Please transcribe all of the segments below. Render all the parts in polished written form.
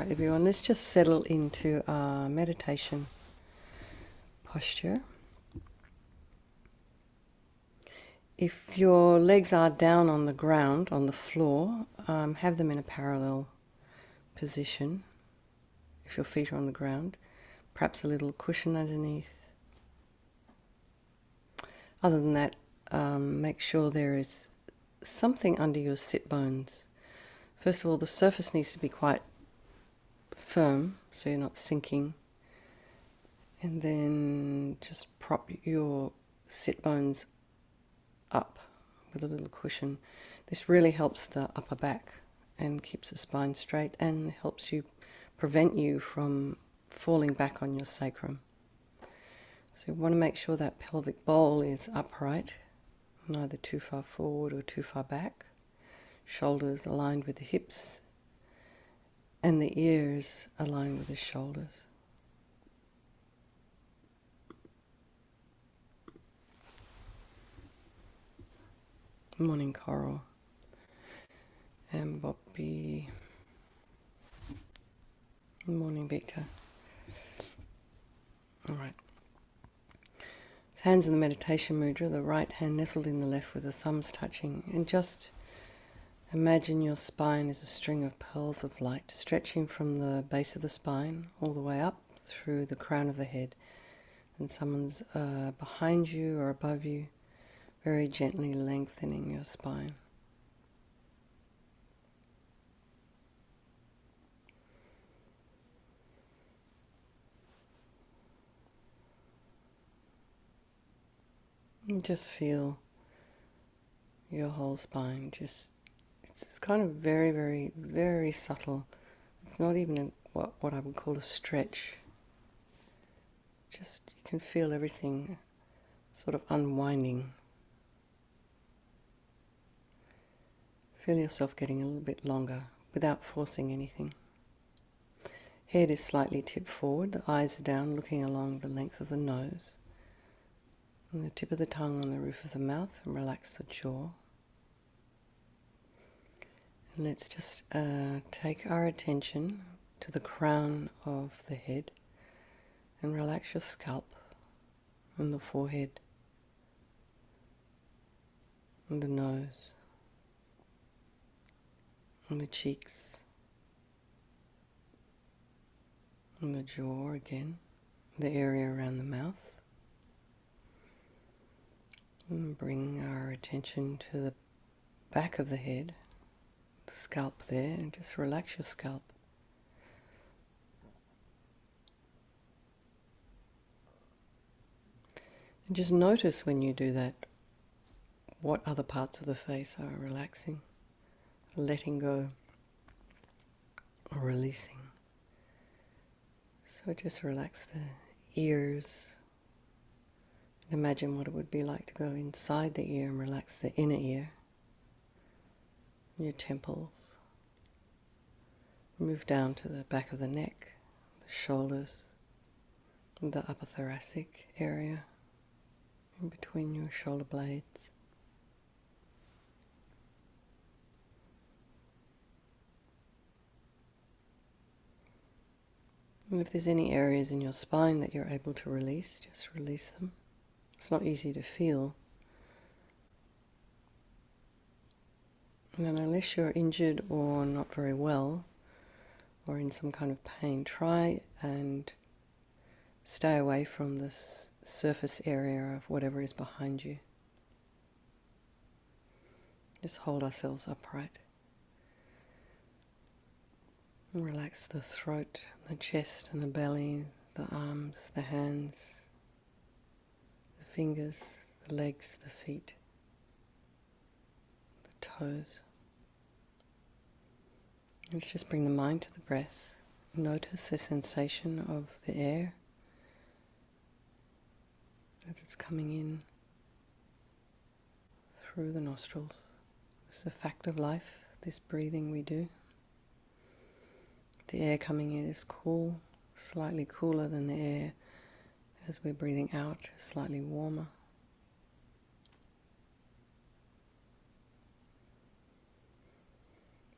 Alright everyone, let's just settle into our meditation posture. If your legs are down on the ground, on the floor, have them in a parallel position. If your feet are on the ground, perhaps a little cushion underneath. Other than that, make sure there is something under your sit bones. First of all, the surface needs to be quite firm so you're not sinking. And then just prop your sit bones up with a little cushion. This really helps the upper back and keeps the spine straight and helps prevent you from falling back on your sacrum. So you want to make sure that pelvic bowl is upright, neither too far forward or too far back. Shoulders aligned with the hips and the ears aligned with the shoulders. Good morning, Coral and Bobby. Good morning, Victor. All right. Hands in the meditation mudra, the right hand nestled in the left with the thumbs touching, and just imagine your spine is a string of pearls of light stretching from the base of the spine all the way up through the crown of the head, and someone's behind you or above you, very gently lengthening your spine. And just feel your whole spine. It's kind of very, very, very subtle. It's not even what I would call a stretch. Just you can feel everything sort of unwinding. Feel yourself getting a little bit longer without forcing anything. Head is slightly tipped forward, the eyes are down, looking along the length of the nose. And the tip of the tongue on the roof of the mouth, and relax the jaw. And let's just take our attention to the crown of the head and relax your scalp and the forehead and the nose and the cheeks and the jaw again, the area around the mouth. And bring our attention to the back of the head, the scalp there, and just relax your scalp. And just notice when you do that, what other parts of the face are relaxing, letting go, or releasing. So just relax the ears. Imagine what it would be like to go inside the ear and relax the inner ear, your temples. Move down to the back of the neck, the shoulders, and the upper thoracic area, in between your shoulder blades. And if there's any areas in your spine that you're able to release, just release them. It's not easy to feel. And unless you're injured or not very well, or in some kind of pain, try and stay away from the surface area of whatever is behind you. Just hold ourselves upright. And relax the throat, the chest and the belly, the arms, the hands, the fingers, the legs, the feet, the toes. Let's just bring the mind to the breath. Notice the sensation of the air as it's coming in through the nostrils. It's a fact of life, this breathing we do. The air coming in is cool, slightly cooler than the air as we're breathing out, slightly warmer.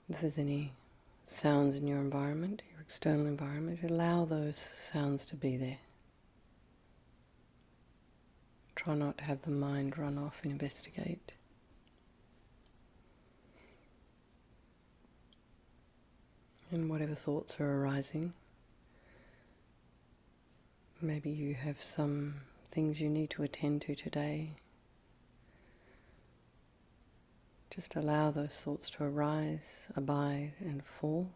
If there's any sounds in your environment, your external environment. Allow those sounds to be there. Try not to have the mind run off and investigate. And whatever thoughts are arising, maybe you have some things you need to attend to today. Just allow those thoughts to arise, abide, and fall.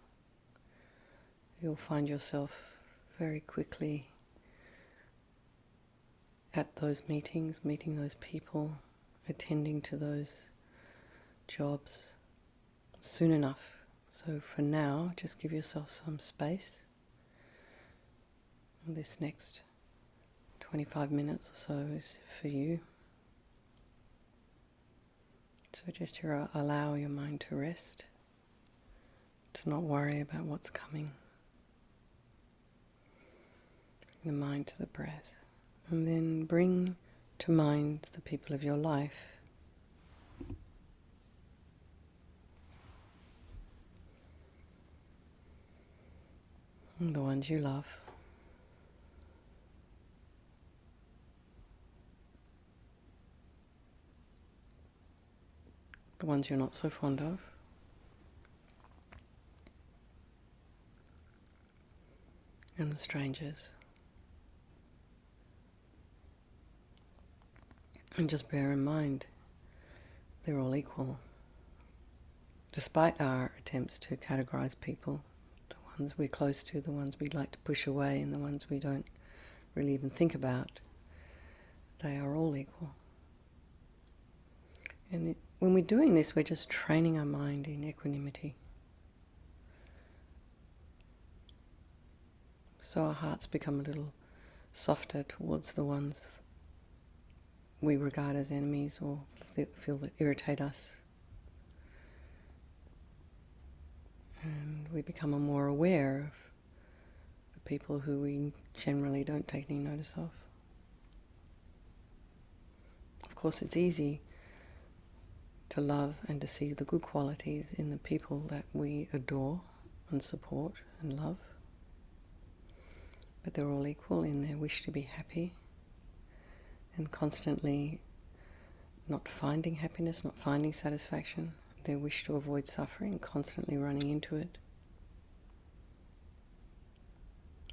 You'll find yourself very quickly at those meetings, meeting those people, attending to those jobs soon enough. So for now, just give yourself some space. And this next 25 minutes or so is for you. So just allow your mind to rest, to not worry about what's coming. Bring the mind to the breath. And then bring to mind the people of your life. And the ones you love. The ones you're not so fond of. And the strangers. And just bear in mind, they're all equal. Despite our attempts to categorize people, the ones we're close to, the ones we'd like to push away, and the ones we don't really even think about, they are all equal. And when we're doing this, we're just training our mind in equanimity. So our hearts become a little softer towards the ones we regard as enemies or feel that irritate us. And we become more aware of the people who we generally don't take any notice of. Of course, it's easy to love and to see the good qualities in the people that we adore and support and love. But they're all equal in their wish to be happy and constantly not finding happiness, not finding satisfaction, their wish to avoid suffering, constantly running into it.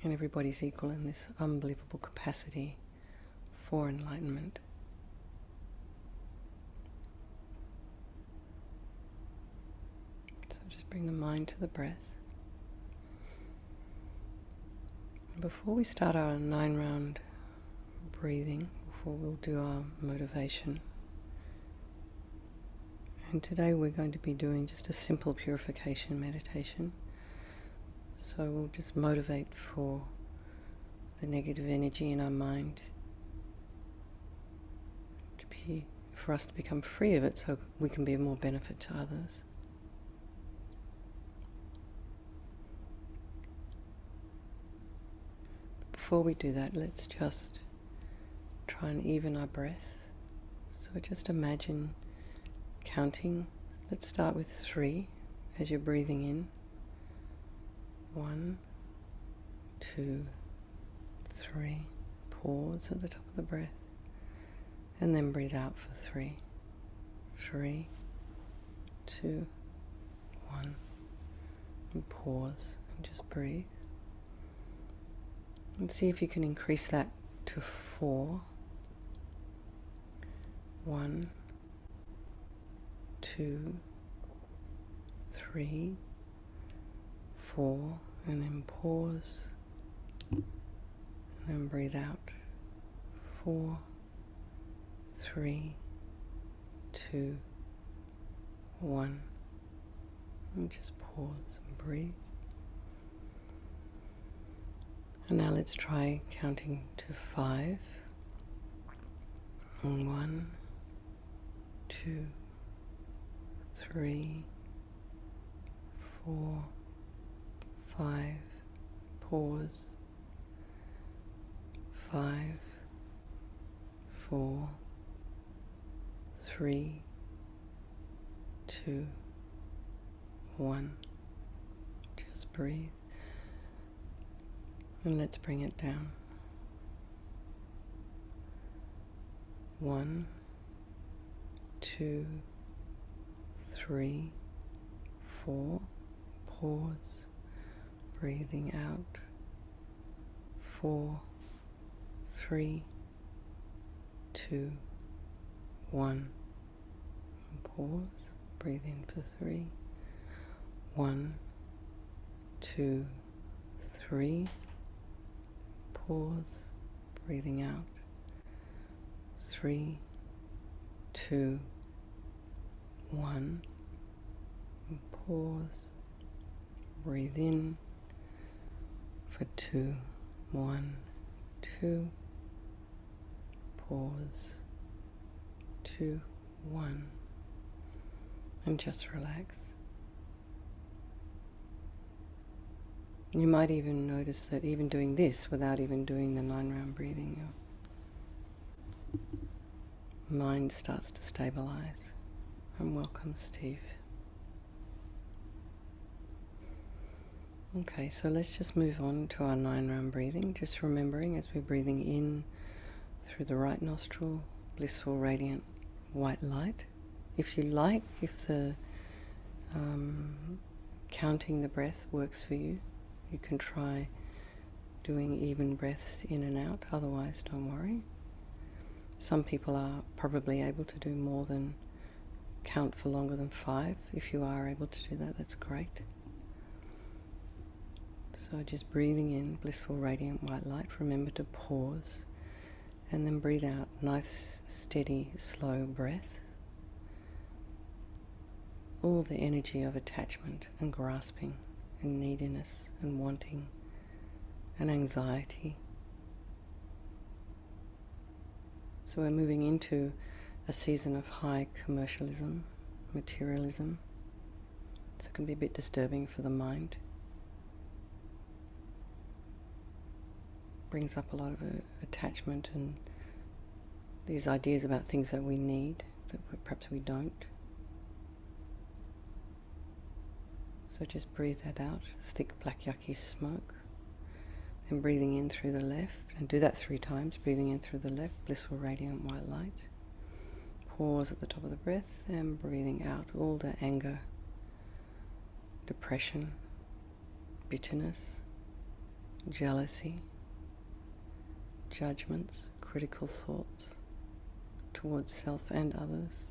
And everybody's equal in this unbelievable capacity for enlightenment. So just bring the mind to the breath. And before we start our 9-round breathing, before we'll do our motivation, and today we're going to be doing just a simple purification meditation. So we'll just motivate for the negative energy in our mind for us to become free of it, so we can be of more benefit to others. Before we do that, let's just try and even our breath. So just imagine counting. Let's start with 3 as you're breathing in. 1, 2, 3. Pause at the top of the breath. And then breathe out for 3. 3, 2, 1. And pause and just breathe. And see if you can increase that to 4. 1, 2, 3, 4, and then pause, and then breathe out. 4, 3, 2, 1, and just pause and breathe. And now let's try counting to 5. 1, 2, 3, 4, 5, pause, 5, 4, 3, 2, 1, breathe. And let's bring it down. 1, 2, 3, 4. Pause. Breathing out. 4, 3, 2, 1. Pause. Breathe in for 3. 1, 2, 3. Pause. Breathing out. 3, 2, 1. Pause. Breathe in for 2, 1, 2. Pause. 2, 1. And just relax. You might even notice that even doing this without even doing the 9-round breathing, your mind starts to stabilize. And welcome, Steve. Okay, so let's just move on to our 9-round breathing, just remembering as we're breathing in through the right nostril, blissful, radiant, white light. If you like, if the counting the breath works for you, you can try doing even breaths in and out, otherwise don't worry. Some people are probably able to do more than count for longer than 5. If you are able to do that, that's great. So just breathing in, blissful, radiant, white light. Remember to pause and then breathe out. Nice, steady, slow breath. All the energy of attachment and grasping and neediness and wanting and anxiety. So we're moving into a season of high commercialism, materialism. So it can be a bit disturbing for the mind. Brings up a lot of attachment and these ideas about things that we need that perhaps we don't. So just breathe that out, thick black yucky smoke. Then breathing in through the left, and do that 3 times, breathing in through the left, blissful radiant white light. Pause at the top of the breath and breathing out all the anger, depression, bitterness, jealousy, judgments, critical thoughts towards self and others.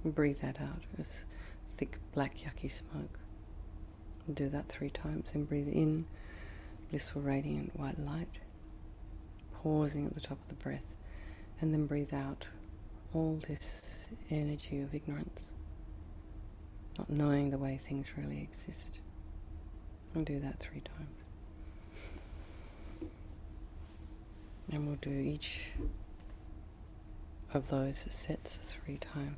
And breathe that out as thick black yucky smoke. And do that 3 times and breathe in blissful radiant white light, pausing at the top of the breath, and then breathe out all this energy of ignorance, not knowing the way things really exist. And do that 3 times. And we'll do each of those sets 3 times.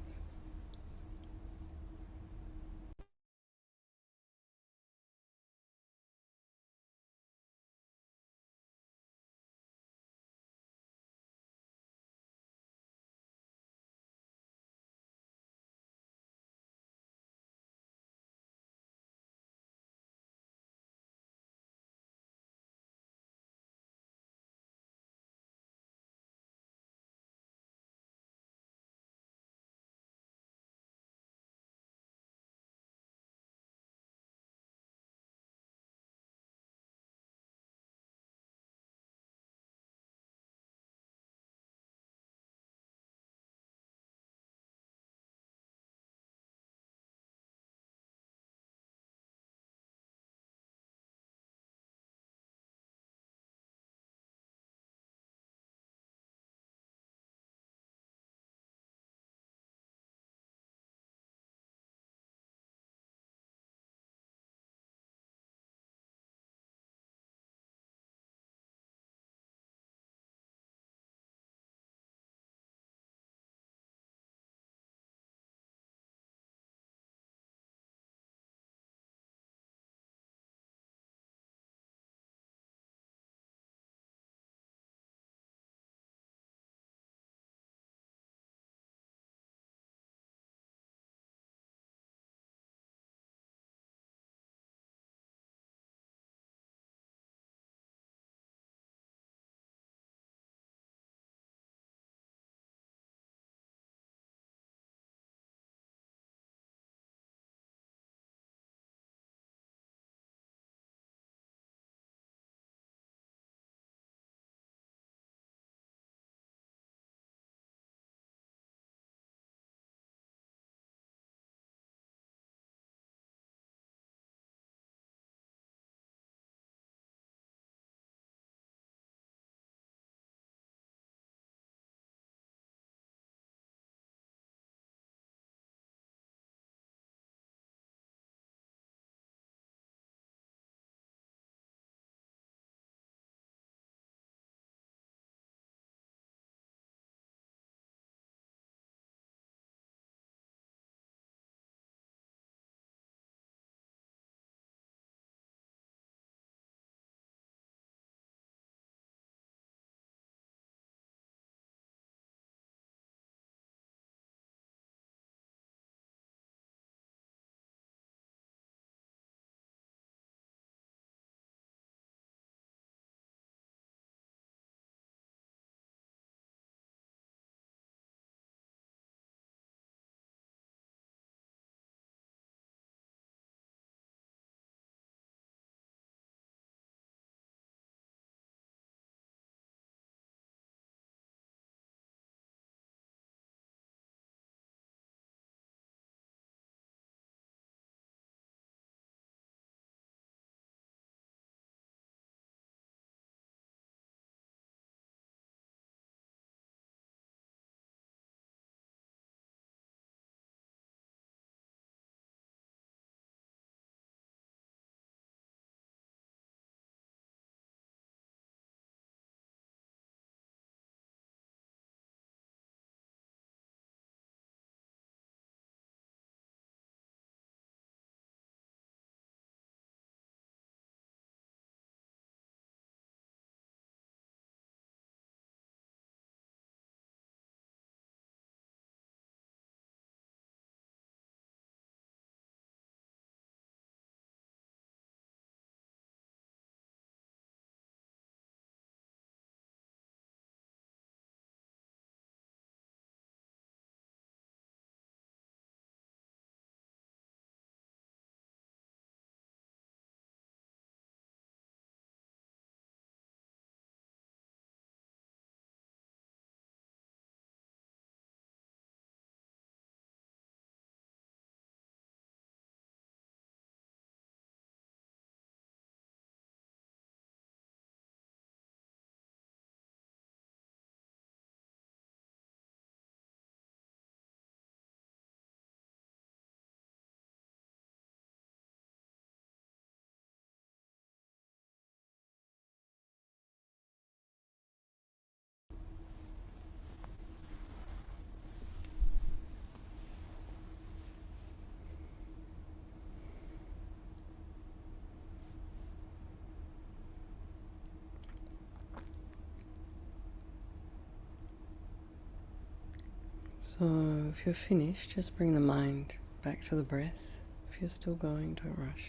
So if you're finished, just bring the mind back to the breath. If you're still going, don't rush.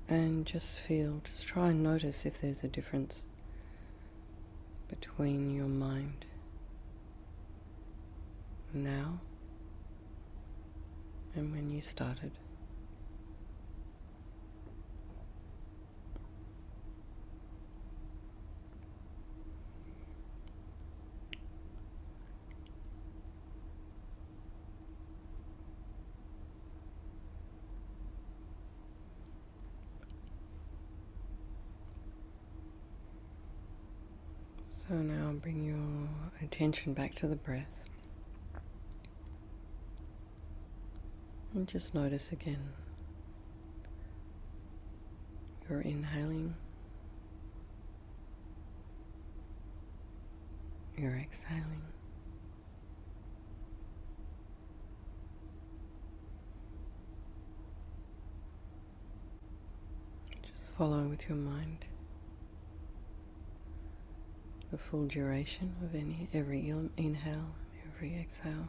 And just try and notice if there's a difference between your mind now and when you started. So now bring your attention back to the breath and just notice again. You're inhaling, you're exhaling. Just follow with your mind the full duration of every inhale, every exhale.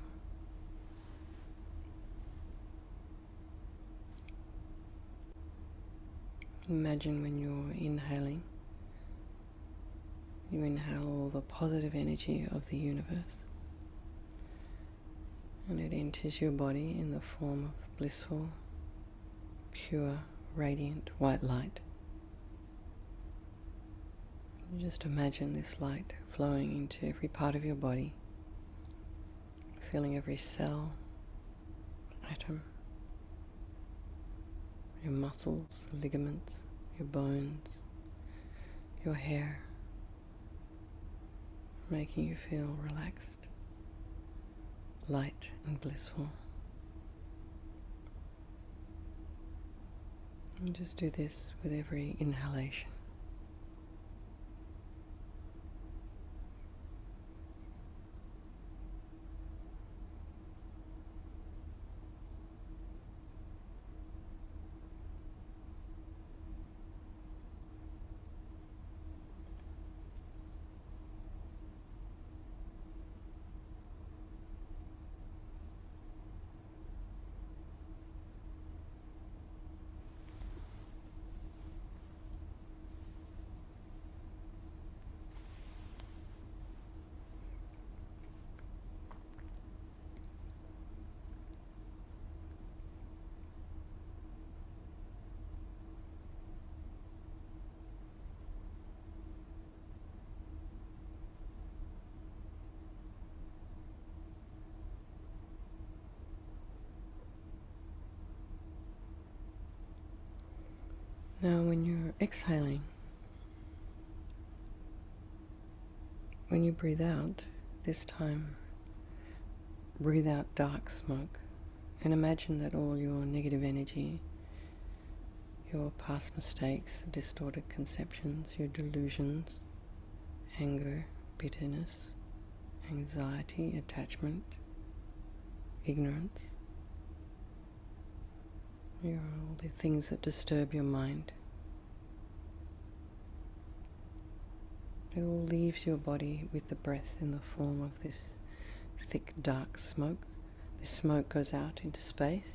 Imagine when you're inhaling, you inhale all the positive energy of the universe, and it enters your body in the form of blissful, pure, radiant white light. You just imagine this light flowing into every part of your body, filling every cell, atom, your muscles, ligaments, your bones, your hair, making you feel relaxed, light and blissful. And just do this with every inhalation. Now when you're exhaling, when you breathe out, this time breathe out dark smoke and imagine that all your negative energy, your past mistakes, distorted conceptions, your delusions, anger, bitterness, anxiety, attachment, ignorance, all the things that disturb your mind. It all leaves your body with the breath in the form of this thick, dark smoke. This smoke goes out into space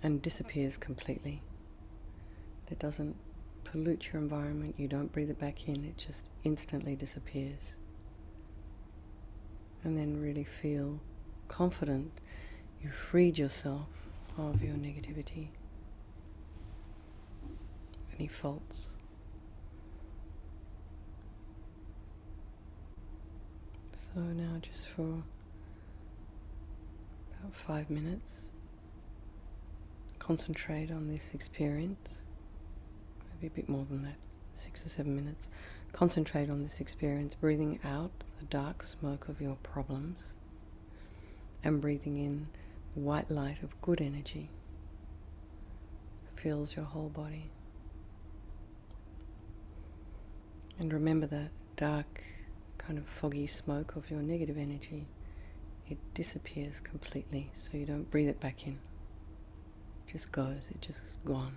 and disappears completely. It doesn't pollute your environment, you don't breathe it back in, it just instantly disappears. And then really feel confident you've freed yourself of your negativity, any faults. So now just for about 5 minutes, concentrate on this experience, maybe a bit more than that, 6 or 7 minutes. Concentrate on this experience, breathing out the dark smoke of your problems and breathing in the white light of good energy. Fills your whole body. And remember that dark, kind of foggy smoke of your negative energy, it disappears completely, so you don't breathe it back in. It just goes, it just is gone.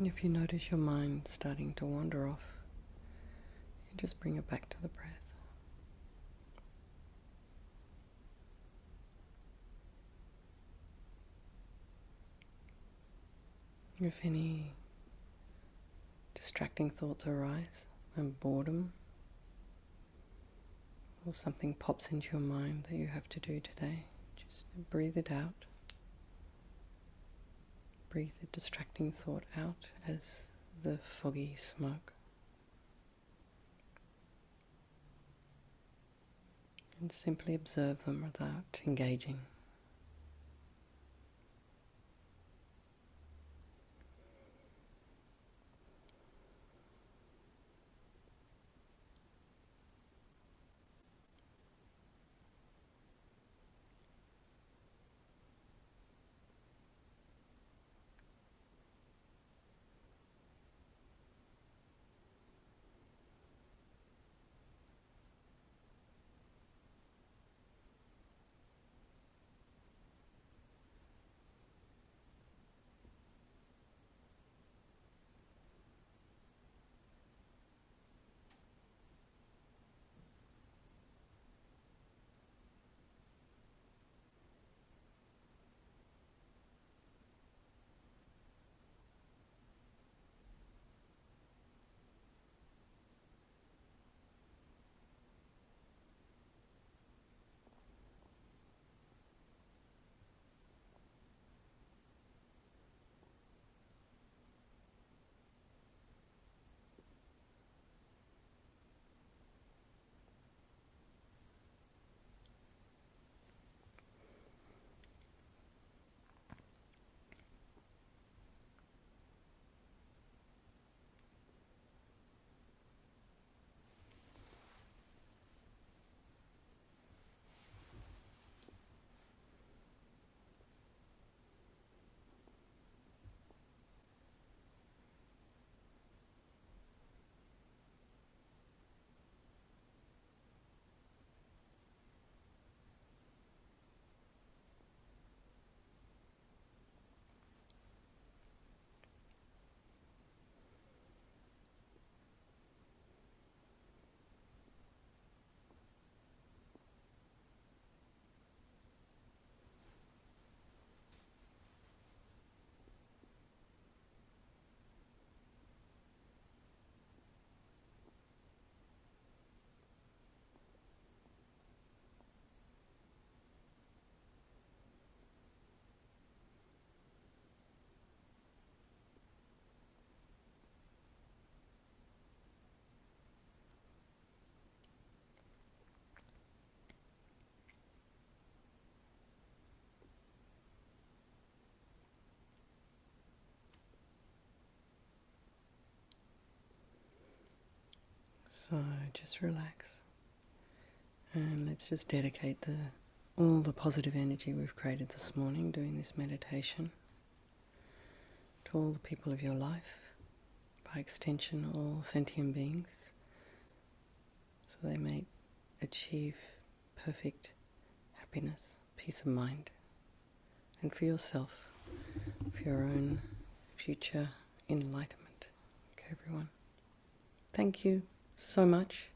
If you notice your mind starting to wander off, you just bring it back to the breath. If any distracting thoughts arise and boredom, or something pops into your mind that you have to do today, just breathe it out. Breathe the distracting thought out as the foggy smoke. And simply observe them without engaging. So just relax and let's just dedicate all the positive energy we've created this morning doing this meditation to all the people of your life, by extension all sentient beings, so they may achieve perfect happiness, peace of mind, and for yourself, for your own future enlightenment. Okay, everyone. Thank you so much.